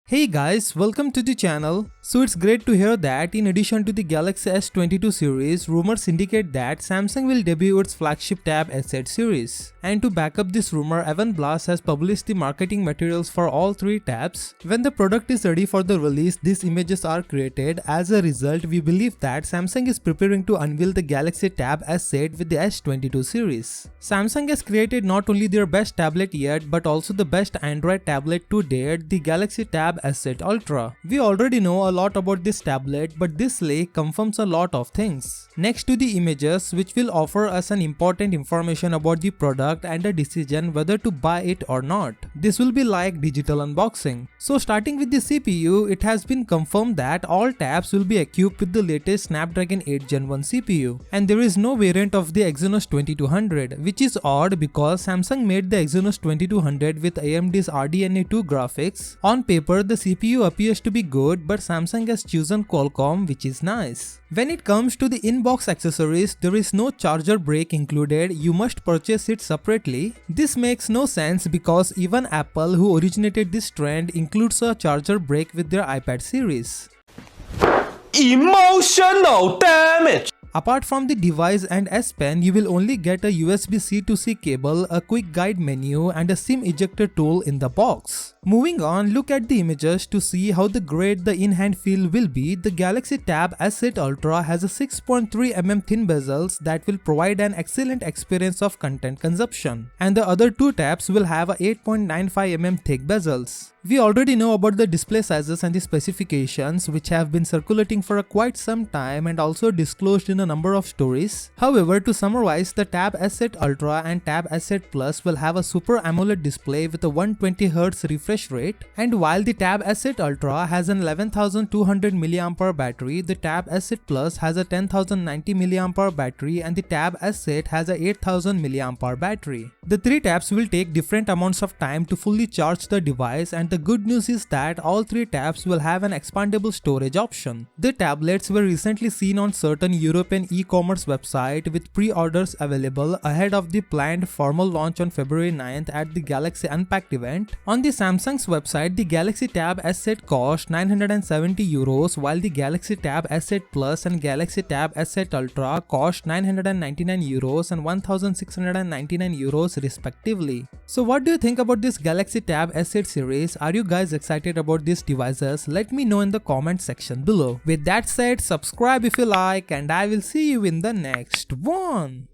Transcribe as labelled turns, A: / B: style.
A: Hey guys, welcome to the channel. So it's great to hear that in addition to the Galaxy S22 series, rumors indicate that Samsung will debut its flagship Tab S8 series. And to back up this rumor, even Blass has published the marketing materials for all three tabs. When the product is ready for the release, these images are created. As a result, we believe that Samsung is preparing to unveil the Galaxy Tab S8 with the S22 series. Samsung has created not only their best tablet yet, but also the best Android tablet to date, the Galaxy Tab S8 Ultra. We already know a lot about this tablet, but this leak confirms a lot of things. Next to the images, which will offer us an important information about the product and a decision whether to buy it or not. This will be like digital unboxing. So starting with the CPU, it has been confirmed that all tabs will be equipped with the latest Snapdragon 8 Gen 1 CPU. And there is no variant of the Exynos 2200, which is odd because Samsung made the Exynos 2200 with AMD's RDNA 2 graphics. On paper, the CPU appears to be good, but Samsung has chosen Qualcomm, which is nice. When it comes to the in-box accessories, there is no charger brick included, you must purchase it separately. This makes no sense because even Apple, who originated this trend, includes a charger brick with their iPad series.
B: Emotional damage!
A: Apart from the device and S Pen, you will only get a USB-C to C cable, a quick guide menu, and a SIM ejector tool in the box. Moving on, look at the images to see how great the in-hand feel will be. The Galaxy Tab S8 Ultra has a 6.3mm thin bezels that will provide an excellent experience of content consumption. And the other two tabs will have a 8.95mm thick bezels. We already know about the display sizes and the specifications, which have been circulating for quite some time and also disclosed in a number of stories. However, to summarize, the Tab S8 Ultra and Tab S8 Plus will have a Super AMOLED display with a 120Hz refresh rate, and while the Tab S8 Ultra has an 11,200 mAh battery, the Tab S8 Plus has a 10,090 mAh battery, and the Tab S8 has a 8,000 mAh battery. The three tabs will take different amounts of time to fully charge the device, and the good news is that all three tabs will have an expandable storage option. The tablets were recently seen on certain European e-commerce website with pre-orders available ahead of the planned formal launch on February 9th at the Galaxy Unpacked event. On the Samsung's website, the Galaxy Tab S8 cost €970, while the Galaxy Tab S8 Plus and Galaxy Tab S8 Ultra cost €999 and €1,699 respectively. So what do you think about this Galaxy Tab S8 series? Are you guys excited about these devices? Let me know in the comment section below. With that said, subscribe if you like, and I will see you in the next one.